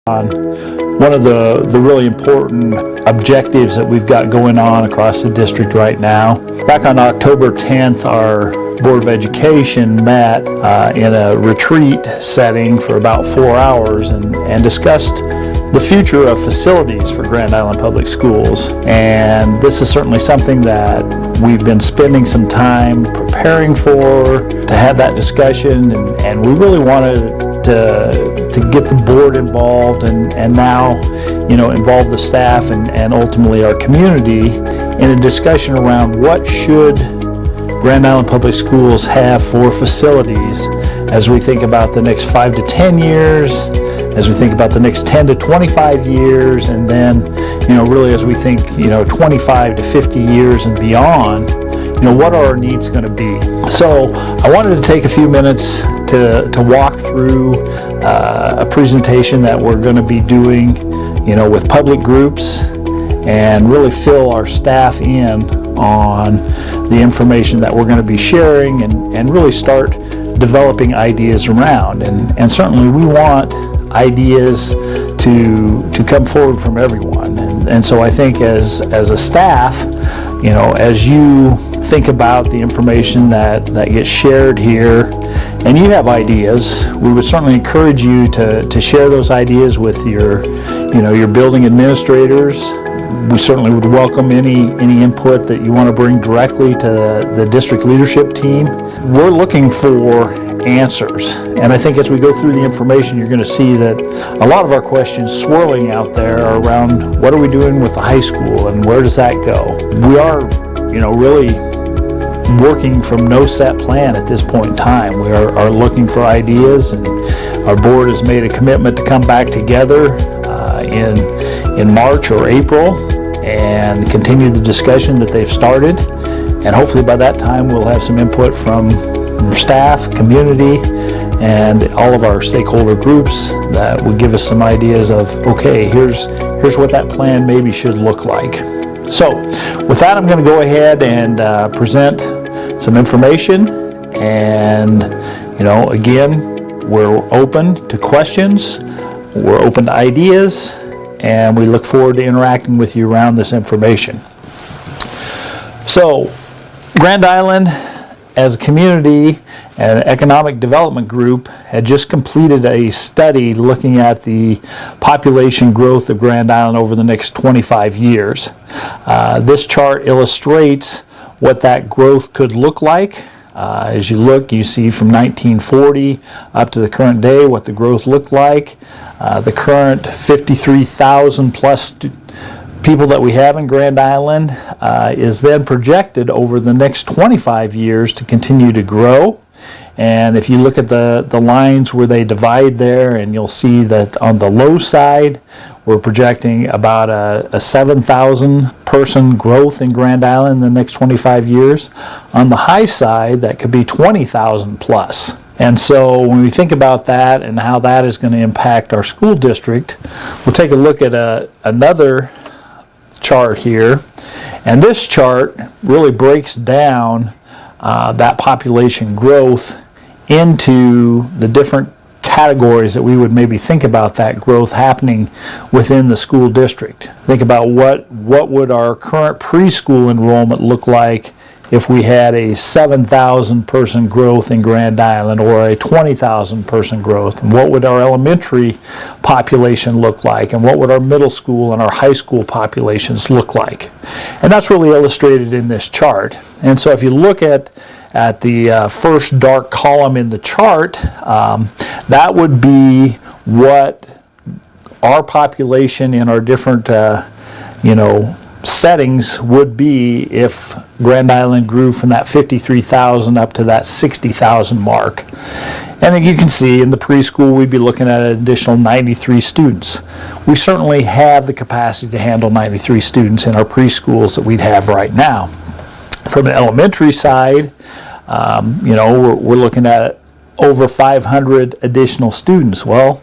on one of the really important objectives that we've got going on across the district right now. Back on October 10th, our Board of Education met in a retreat setting for about 4 hours and discussed the future of facilities for Grand Island Public Schools. And this is certainly something that we've been spending some time preparing for, to have that discussion, and we really wanted to get the board involved and now, involve the staff and ultimately our community in a discussion around what should Grand Island Public Schools have for facilities as we think about the next 5 to 10 years, as we think about the next 10 to 25 years, and then, really as we think, 25 to 50 years and beyond, what are our needs going to be? So I wanted to take a few minutes to walk through a presentation that we're going to be doing, with public groups, and really fill our staff in on the information that we're going to be sharing and really start developing ideas around. And certainly we want ideas to come forward from everyone. And so I think as a staff, as you think about the information that gets shared here, and you have ideas, we would certainly encourage you to share those ideas with your building administrators. We certainly would welcome any input that you want to bring directly to the district leadership team. We're looking for answers, and I think as we go through the information, you're going to see that a lot of our questions swirling out there are around what are we doing with the high school and where does that go. We are, really working from no set plan at this point in time. We are looking for ideas, and our board has made a commitment to come back together in March or April and continue the discussion that they've started, and hopefully by that time we'll have some input from staff, community, and all of our stakeholder groups that will give us some ideas of, okay, here's what that plan maybe should look like. So with that, I'm going to go ahead and present some information, and again, we're open to questions, we're open to ideas, and we look forward to interacting with you around this information. So Grand Island as a community and an economic development group had just completed a study looking at the population growth of Grand Island over the next 25 years. This chart illustrates what that growth could look like. As you look, you see from 1940 up to the current day what the growth looked like. The current 53,000 plus people that we have in Grand Island is then projected over the next 25 years to continue to grow. And if you look at the lines where they divide there, and you'll see that on the low side, we're projecting about a 7,000 person growth in Grand Island in the next 25 years. On the high side, that could be 20,000 plus. And so when we think about that and how that is going to impact our school district, we'll take a look at another chart here. And this chart really breaks down that population growth into the different categories that we would maybe think about that growth happening within the school district. Think about what would our current preschool enrollment look like if we had a 7,000 person growth in Grand Island or a 20,000 person growth, and what would our elementary population look like, and what would our middle school and our high school populations look like. And that's really illustrated in this chart. And so if you look at the first dark column in the chart, that would be what our population in our different settings would be if Grand Island grew from that 53,000 up to that 60,000 mark. And you can see in the preschool we'd be looking at an additional 93 students. We certainly have the capacity to handle 93 students in our preschools that we'd have right now. From an elementary side, we're looking at over 500 additional students. Well,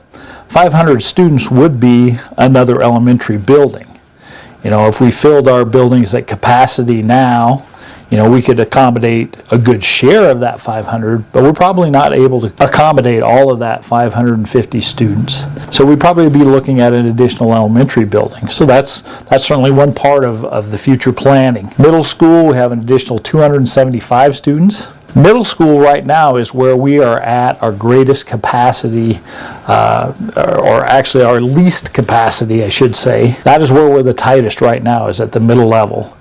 500 students would be another elementary building. If we filled our buildings at capacity now, we could accommodate a good share of that 500, but we're probably not able to accommodate all of that 550 students. So we'd probably be looking at an additional elementary building. So that's certainly one part of the future planning. Middle school, we have an additional 275 students. Middle school right now is where we are at our greatest capacity, or actually our least capacity, I should say. That is where we're the tightest right now, is at the middle level.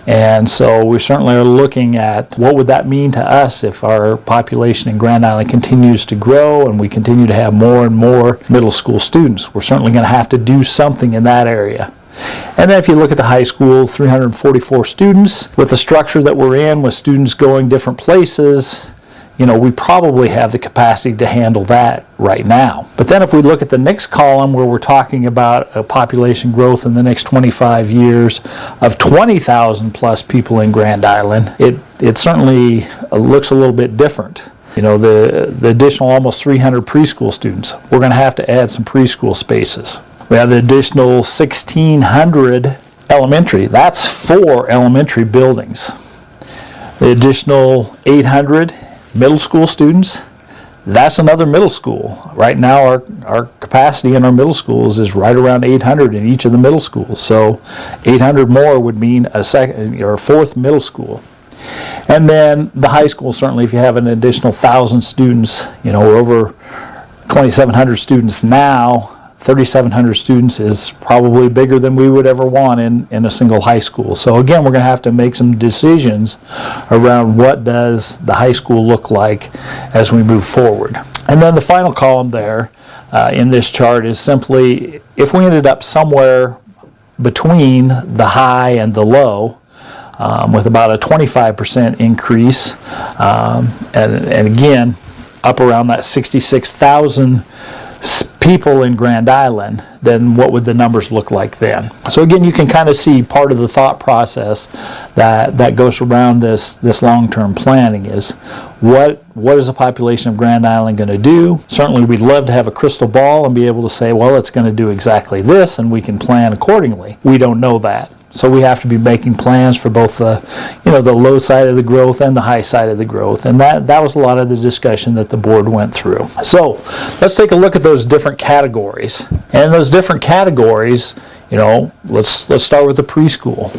And so we certainly are looking at what would that mean to us if our population in Grand Island continues to grow and we continue to have more and more middle school students. We're certainly going to have to do something in that area. And then if you look at the high school, 344 students. With the structure that we're in, with students going different places, we probably have the capacity to handle that right now. But then if we look at the next column where we're talking about a population growth in the next 25 years of 20,000 plus people in Grand Island, it certainly looks a little bit different. The additional almost 300 preschool students, we're going to have to add some preschool spaces. We have the additional 1,600 elementary. That's 4 elementary buildings. The additional 800 middle school students, that's another middle school. Right now our capacity in our middle schools is right around 800 in each of the middle schools. So 800 more would mean a second or a 4th middle school. And then the high school, certainly if you have an additional 1,000 students, we're over 2,700 students now. 3,700 students is probably bigger than we would ever want in a single high school. So again, we're going to have to make some decisions around what does the high school look like as we move forward. And then the final column there in this chart is simply if we ended up somewhere between the high and the low, with about a 25% increase, and again, up around that 66,000 people in Grand Island, then what would the numbers look like then? So again, you can kind of see part of the thought process that goes around this long-term planning is what is the population of Grand Island going to do? Certainly we'd love to have a crystal ball and be able to say, well, it's going to do exactly this and we can plan accordingly. We don't know that. So we have to be making plans for both the low side of the growth and the high side of the growth. And that was a lot of the discussion that the board went through. So let's take a look at those different categories. And those different categories, let's start with the preschool.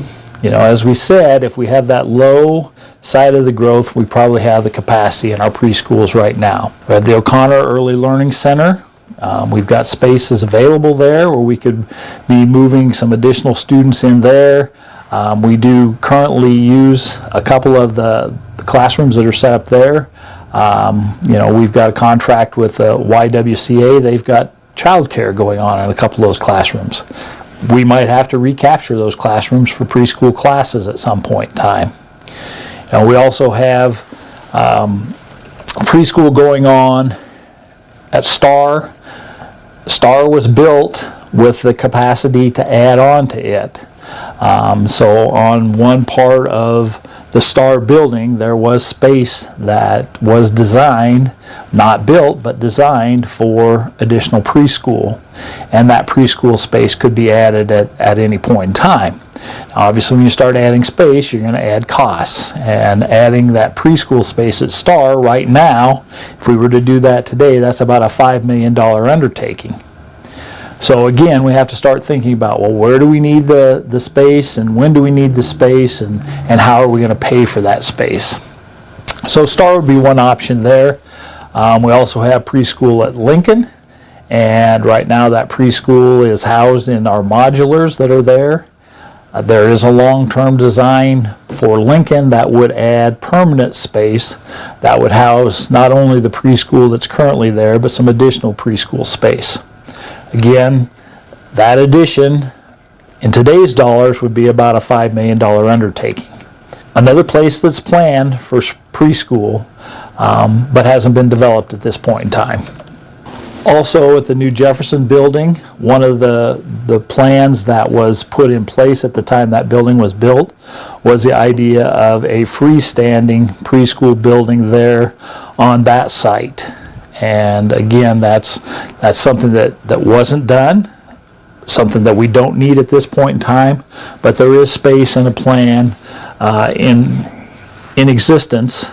As we said, if we have that low side of the growth, we probably have the capacity in our preschools right now. We have the O'Connor Early Learning Center. We've got spaces available there where we could be moving some additional students in there. We do currently use a couple of the classrooms that are set up there. We've got a contract with YWCA. They've got childcare going on in a couple of those classrooms. We might have to recapture those classrooms for preschool classes at some point in time. We also have preschool going on at Star. Star was built with the capacity to add on to it. So on one part of the Star building, there was space that was designed, not built, but designed for additional preschool. And that preschool space could be added at any point in time. Obviously, when you start adding space, you're going to add costs. And adding that preschool space at Star right now, if we were to do that today, that's about a $5 million undertaking. So again, we have to start thinking about, well, where do we need the space, and when do we need the space, and how are we going to pay for that space? So Star would be one option there. We also have preschool at Lincoln. And right now that preschool is housed in our modulars that are there. There is a long-term design for Lincoln that would add permanent space that would house not only the preschool that's currently there, but some additional preschool space. Again, that addition in today's dollars would be about a $5 million undertaking. Another place that's planned for preschool, but hasn't been developed at this point in time. Also at the new Jefferson building, one of the plans that was put in place at the time that building was built was the idea of a freestanding preschool building there on that site. And again, that's something that wasn't done, something that we don't need at this point in time, but there is space and a plan in existence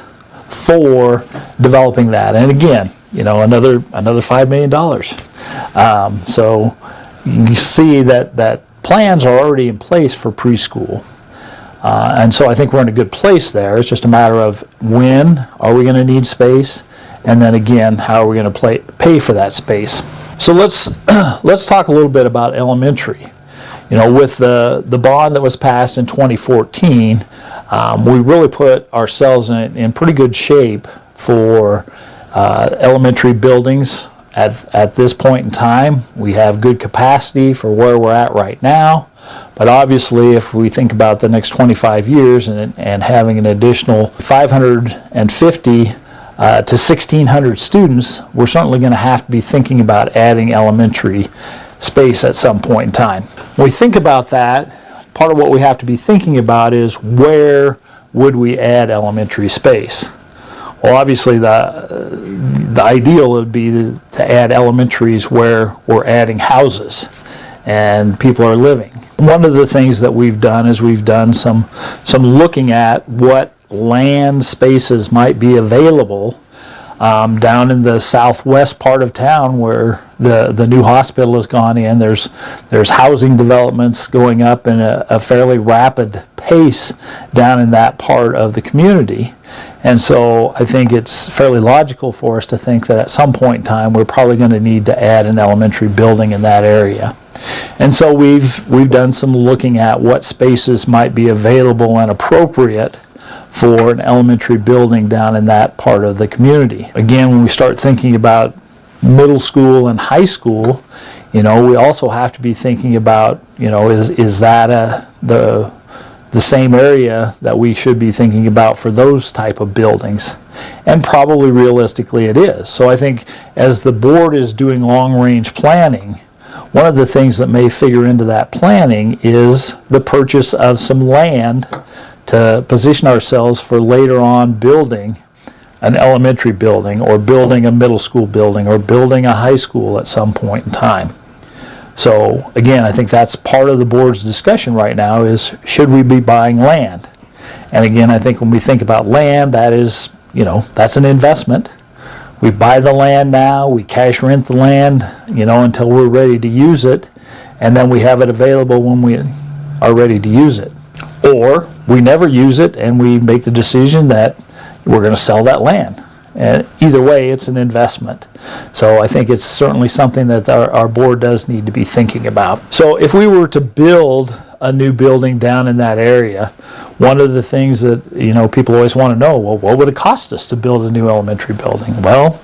for developing that. And again, another $5 million. So you see that plans are already in place for preschool. And so I think we're in a good place there. It's just a matter of when are we going to need space, and then again, how are we going to pay for that space. So let's talk a little bit about elementary. With the bond that was passed in 2014, we really put ourselves in pretty good shape for elementary buildings at this point in time. We have good capacity for where we're at right now, but obviously if we think about the next 25 years and having an additional 550 to 1,600 students, we're certainly going to have to be thinking about adding elementary space at some point in time. When we think about that, part of what we have to be thinking about is where would we add elementary space? Well, obviously the ideal would be to add elementaries where we're adding houses and people are living. One of the things that we've done is we've done some looking at what land spaces might be available down in the southwest part of town where the new hospital has gone in. There's housing developments going up in a fairly rapid pace down in that part of the community. And so I think it's fairly logical for us to think that at some point in time we're probably going to need to add an elementary building in that area. And so we've done some looking at what spaces might be available and appropriate for an elementary building down in that part of the community. Again, when we start thinking about middle school and high school, we also have to be thinking about, is that the same area that we should be thinking about for those type of buildings? And probably realistically it is. So I think as the board is doing long-range planning, one of the things that may figure into that planning is the purchase of some land to position ourselves for later on building an elementary building or building a middle school building or building a high school at some point in time. So again, I think that's part of the board's discussion right now is, should we be buying land? And again, I think when we think about land, that is, that's an investment. We buy the land now, we cash rent the land, until we're ready to use it, and then we have it available when we are ready to use it. Or we never use it and we make the decision that we're going to sell that land. And either way, it's an investment. So I think it's certainly something that our board does need to be thinking about. So if we were to build a new building down in that area, one of the things that people always want to know, well, what would it cost us to build a new elementary building? Well,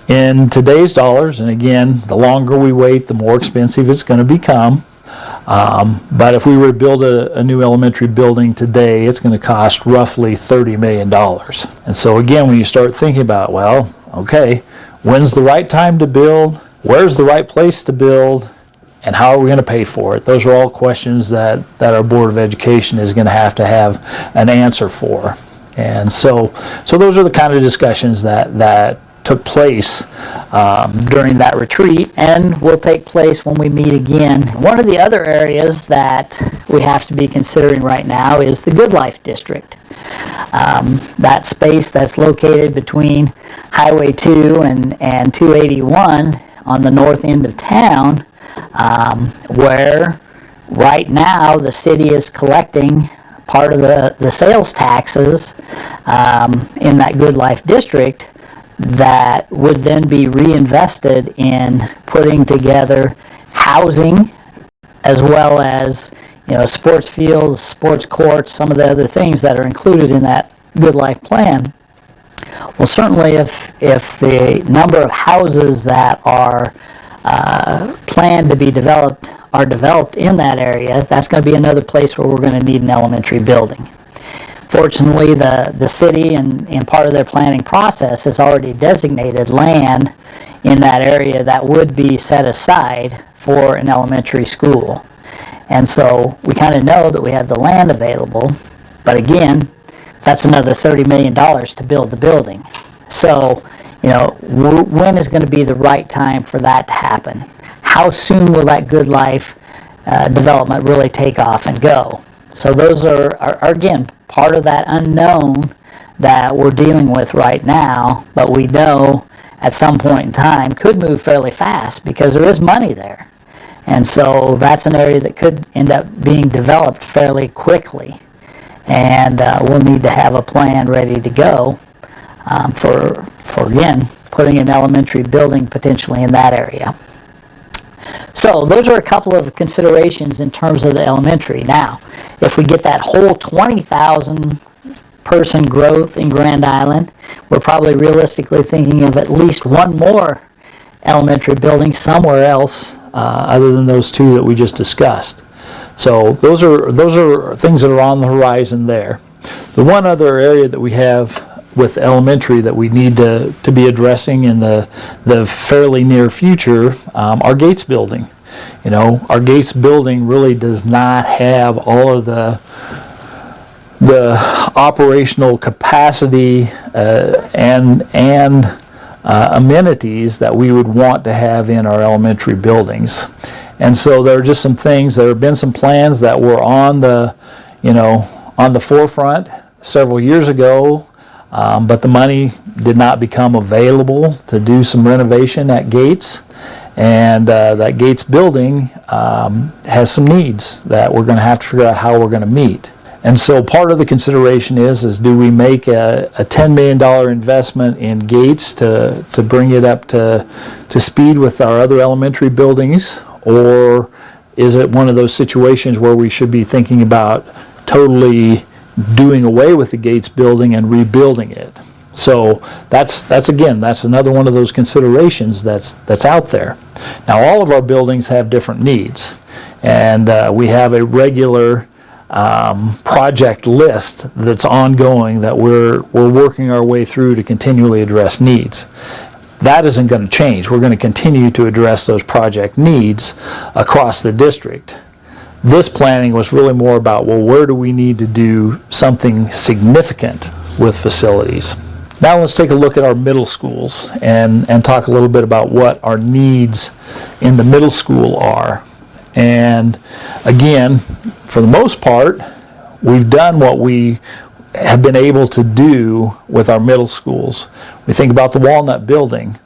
in today's dollars, and again, the longer we wait, the more expensive it's going to become. But if we were to build a new elementary building today, it's going to cost roughly $30 million. And so again, when you start thinking about, well, okay, when's the right time to build? Where's the right place to build? And how are we going to pay for it? Those are all questions that our Board of Education is going to have an answer for. And so those are the kind of discussions that took place during that retreat and will take place when we meet again. One of the other areas that we have to be considering right now is the Good Life District. That space that's located between Highway 2 and 281 on the north end of town, where right now the city is collecting part of the sales taxes in that Good Life District that would then be reinvested in putting together housing as well as sports fields, sports courts, some of the other things that are included in that Good Life plan. Well, certainly if the number of houses that are planned to be developed are developed in that area, that's going to be another place where we're going to need an elementary building. Fortunately, the city and part of their planning process has already designated land in that area that would be set aside for an elementary school. And so we kind of know that we have the land available, but again, that's another $30 million to build the building. So, when is going to be the right time for that to happen? How soon will that Good Life development really take off and go? So those are again, part of that unknown that we're dealing with right now, but we know at some point in time could move fairly fast because there is money there. And so that's an area that could end up being developed fairly quickly. And we'll need to have a plan ready to go for again, putting an elementary building potentially in that area. So those are a couple of considerations in terms of the elementary. Now, if we get that whole 20,000 person growth in Grand Island, we're probably realistically thinking of at least one more elementary building somewhere else other than those two that we just discussed. So those are things that are on the horizon there. The one other area that we have with elementary that we need to be addressing in the fairly near future, our Gates building. You know, our Gates building really does not have all of the operational capacity and amenities that we would want to have in our elementary buildings. And so there are just some things, there have been some plans that were on the forefront several years ago, but the money did not become available to do some renovation at Gates. And that Gates building has some needs that we're going to have to figure out how we're going to meet. And so part of the consideration is do we make a $10 million investment in Gates to bring it up to speed with our other elementary buildings, or is it one of those situations where we should be thinking about totally doing away with the Gates building and rebuilding it? So that's another one of those considerations that's out there. Now, all of our buildings have different needs, and we have a regular project list that's ongoing that we're working our way through to continually address needs. That isn't going to change. We're going to continue to address those project needs across the district. This planning was really more about, well, where do we need to do something significant with facilities? Now let's take a look at our middle schools and talk a little bit about what our needs in the middle school are. And again, for the most part, we've done what we have been able to do with our middle schools. We think about the Walnut building.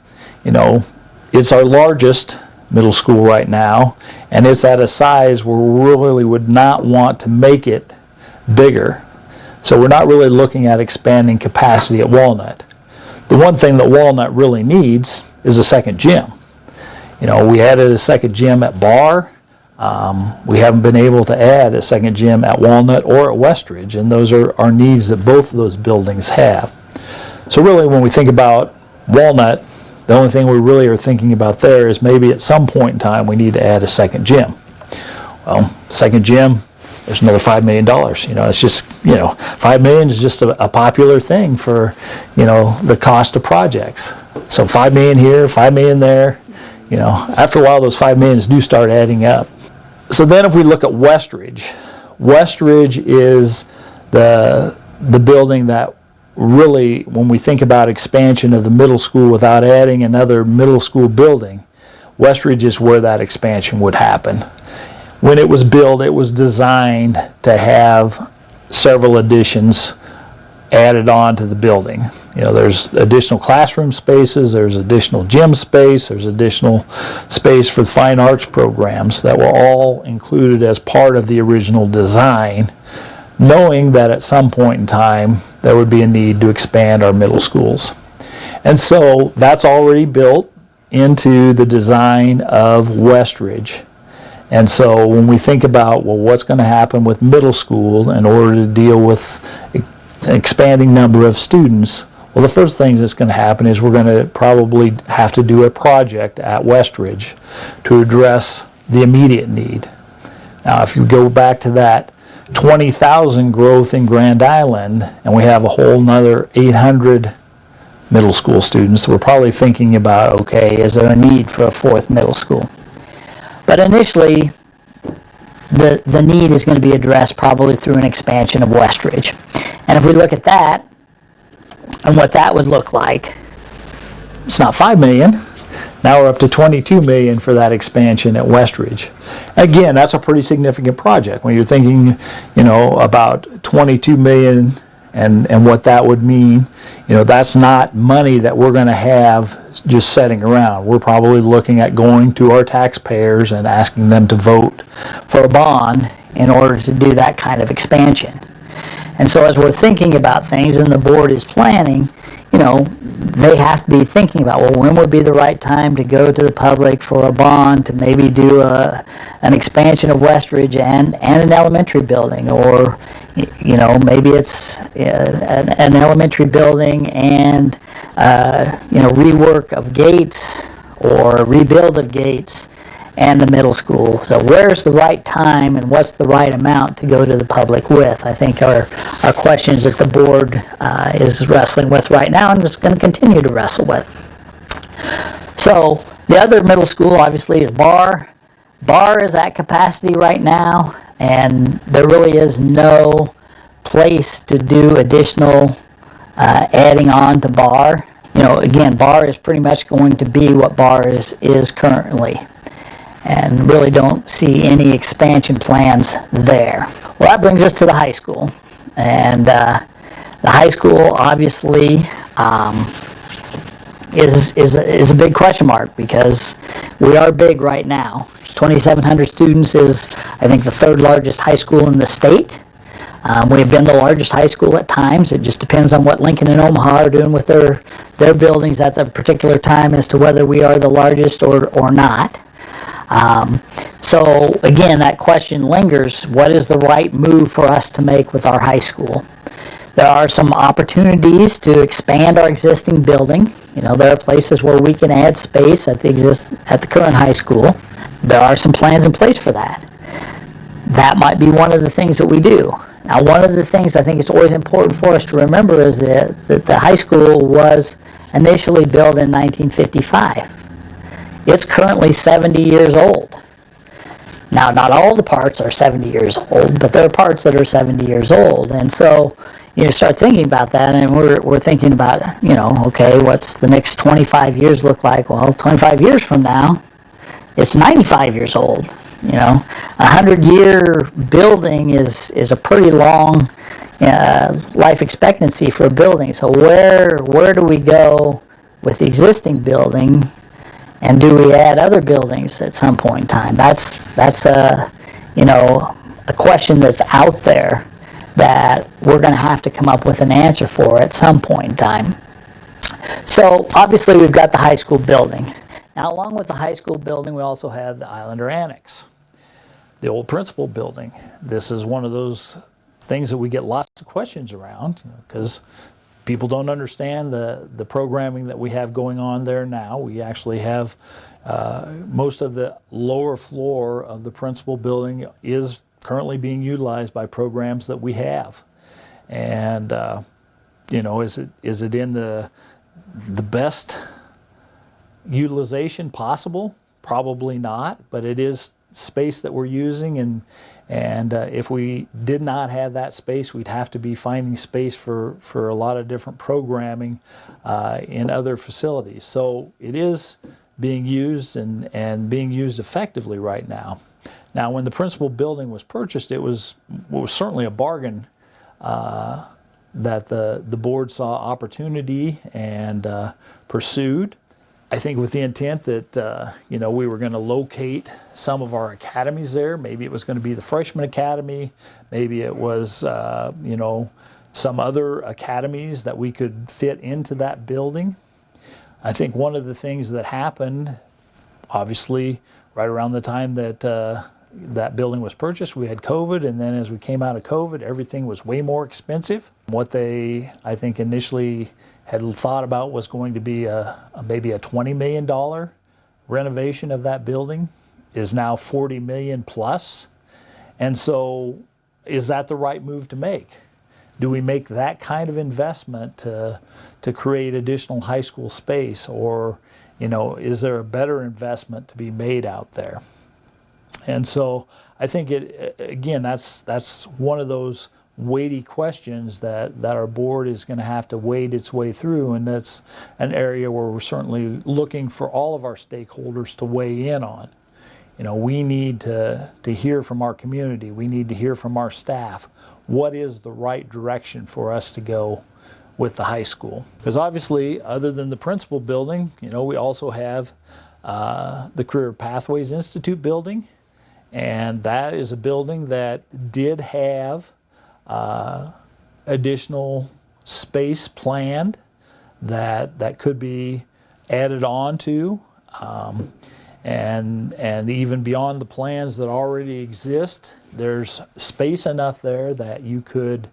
You know, it's our largest middle school right now, and it's at a size where we really would not want to make it bigger. So we're not really looking at expanding capacity at Walnut. The one thing that Walnut really needs is a second gym. You know, we added a second gym at Barr. We haven't been able to add a second gym at Walnut or at Westridge, and those are our needs that both of those buildings have. So really, when we think about Walnut, the only thing we really are thinking about there is maybe at some point in time we need to add a second gym. Well, second gym, there's another $5 million. You know, it's just, $5 million is just a popular thing for, the cost of projects. So $5 million here, $5 million there. After a while, those $5 million do start adding up. So then if we look at Westridge, Westridge is the building that really, when we think about expansion of the middle school without adding another middle school building, Westridge is where that expansion would happen. When it was built, it was designed to have several additions added on to the building. There's additional classroom spaces, there's additional gym space, there's additional space for the fine arts programs that were all included as part of the original design, knowing that at some point in time there would be a need to expand our middle schools. And so that's already built into the design of Westridge. And so when we think about, well, what's going to happen with middle school in order to deal with an expanding number of students, well, the first thing that's going to happen is we're going to probably have to do a project at Westridge to address the immediate need. Now, if you go back to that 20,000 growth in Grand Island, and we have a whole nother 800 middle school students, we're probably thinking about, okay, is there a need for a fourth middle school? But initially, the need is going to be addressed probably through an expansion of Westridge. And if we look at that, and what that would look like, it's not $5 million. Now we're up to $22 million for that expansion at Westridge. Again, that's a pretty significant project. When you're thinking, about $22 million And what that would mean, that's not money that we're going to have just sitting around. We're probably looking at going to our taxpayers and asking them to vote for a bond in order to do that kind of expansion. And so as we're thinking about things and the board is planning, they have to be thinking about, well, when would be the right time to go to the public for a bond to maybe do an expansion of Westridge and an elementary building, or maybe it's an elementary building and rework of gates or rebuild of gates and the middle school. So where's the right time and what's the right amount to go to the public with, I think are questions that the board is wrestling with right now and is going to continue to wrestle with. So the other middle school obviously is Barr. Barr is at capacity right now, and there really is no place to do additional adding on to Barr. Again, Barr is pretty much going to be what Barr is currently, and really don't see any expansion plans there. Well, that brings us to the high school. And the high school obviously is a big question mark, because we are big right now. 2,700 students is, I think, the third largest high school in the state. We've been the largest high school at times. It just depends on what Lincoln and Omaha are doing with their buildings at the particular time as to whether we are the largest or not. So again, that question lingers: what is the right move for us to make with our high school? There are some opportunities to expand our existing building. There are places where we can add space at the current high school. There are some plans in place for that. That might be one of the things that we do. Now, one of the things I think it's always important for us to remember is that the high school was initially built in 1955. It's currently 70 years old. Now, not all the parts are 70 years old, but there are parts that are 70 years old. And so you start thinking about that, and we're thinking about, okay, what's the next 25 years look like? Well, 25 years from now, it's 95 years old. A 100-year building is a pretty long life expectancy for a building. So where do we go with the existing building? And do we add other buildings at some point in time? That's a question that's out there that we're going to have to come up with an answer for at some point in time. So obviously we've got the high school building. Now, along with the high school building, we also have the Islander Annex, the old principal building. This is one of those things that we get lots of questions around, because people don't understand the programming that we have going on there now. We actually have most of the lower floor of the principal building is currently being utilized by programs that we have. And is it in the best utilization possible? Probably not, but it is space that we're using, and if we did not have that space, we'd have to be finding space for a lot of different programming in other facilities. So it is being used and being used effectively right now. Now, when the principal building was purchased, it was certainly a bargain that the board saw opportunity and pursued. I think with the intent that we were going to locate some of our academies there. Maybe it was going to be the freshman academy. Maybe it was some other academies that we could fit into that building. I think one of the things that happened, obviously, right around the time that that building was purchased, we had COVID, and then as we came out of COVID, everything was way more expensive. What they, I think, initially had thought about was going to be maybe a $20 million renovation of that building is now $40 million plus. And so is that the right move to make? Do we make that kind of investment to create additional high school space, or is there a better investment to be made out there? And so I think that's one of those weighty questions that our board is going to have to wade its way through, and that's an area where we're certainly looking for all of our stakeholders to weigh in on. we need to hear from our community. We need to hear from our staff. What is the right direction for us to go with the high school? Because obviously, other than the principal building, we also have the Career Pathways Institute building, and that is a building that did have additional space planned that could be added on to, and even beyond the plans that already exist, there's space enough there that you could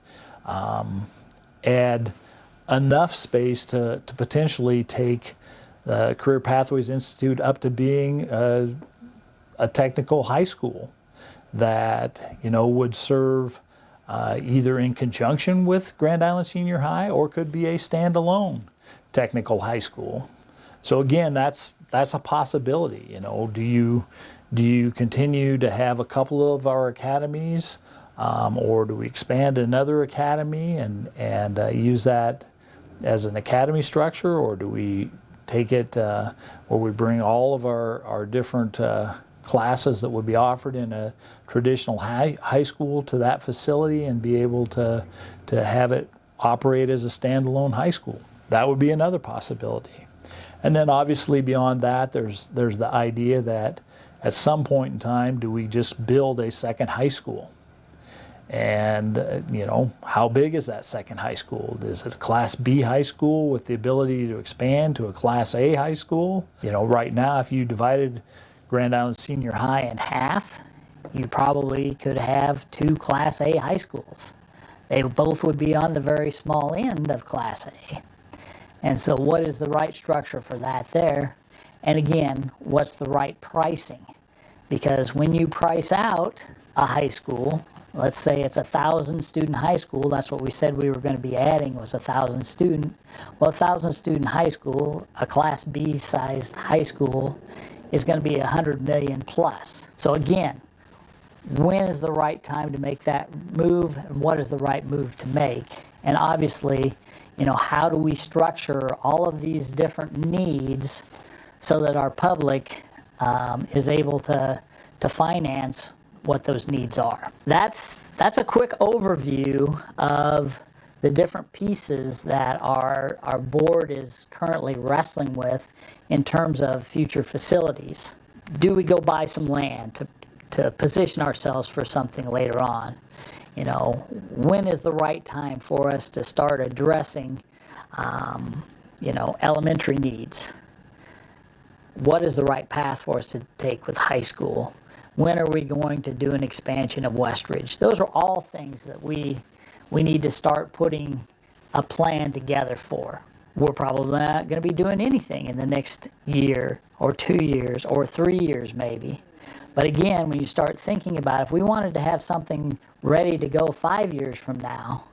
add enough space to potentially take the Career Pathways Institute up to being a technical high school that would serve either in conjunction with Grand Island Senior High, or could be a standalone technical high school. So again, that's a possibility. Do you continue to have a couple of our academies, or do we expand another academy and use that as an academy structure, or do we take it where we bring all of our different classes that would be offered in a traditional high school to that facility and be able to have it operate as a standalone high school? That would be another possibility. And then obviously beyond that, there's the idea that at some point in time, do we just build a second high school? And how big is that second high school? Is it a Class B high school with the ability to expand to a Class A high school? Right now, if you divided Grand Island Senior High in half, you probably could have 2 Class A high schools. They both would be on the very small end of Class A. And so what is the right structure for that there? And again, what's the right pricing? Because when you price out a high school, let's say it's 1,000 student high school, that's what we said we were going to be adding, was 1,000 student. Well, 1,000 student high school, a Class B sized high school, is going to be 100 million plus. So again, when is the right time to make that move, and what is the right move to make? And obviously, how do we structure all of these different needs so that our public is able to finance what those needs are? That's a quick overview of the different pieces that our board is currently wrestling with in terms of future facilities. Do we go buy some land to position ourselves for something later on? When is the right time for us to start addressing elementary needs? What is the right path for us to take with high school? When are we going to do an expansion of Westridge? Those are all things that we need to start putting a plan together for. We're probably not going to be doing anything in the next year or 2 years or 3 years maybe. But again, when you start thinking about if we wanted to have something ready to go 5 years from now,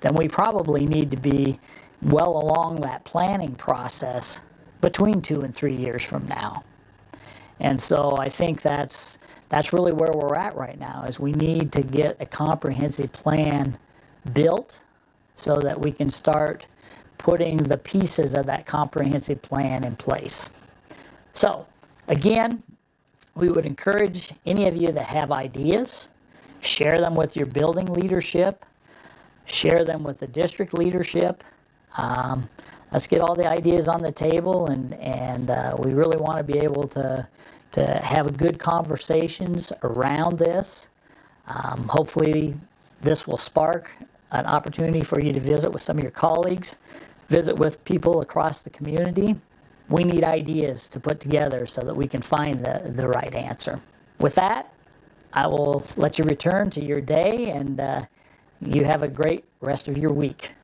then we probably need to be well along that planning process between 2 and 3 years from now. And so I think that's really where we're at right now, is we need to get a comprehensive plan built so that we can start putting the pieces of that comprehensive plan in place. So again, we would encourage any of you that have ideas, share them with your building leadership, share them with the district leadership. Let's get all the ideas on the table, and we really want to be able to have good conversations around this. Hopefully this will spark an opportunity for you to visit with some of your colleagues, visit with people across the community. We need ideas to put together so that we can find the right answer. With that, I will let you return to your day, and you have a great rest of your week.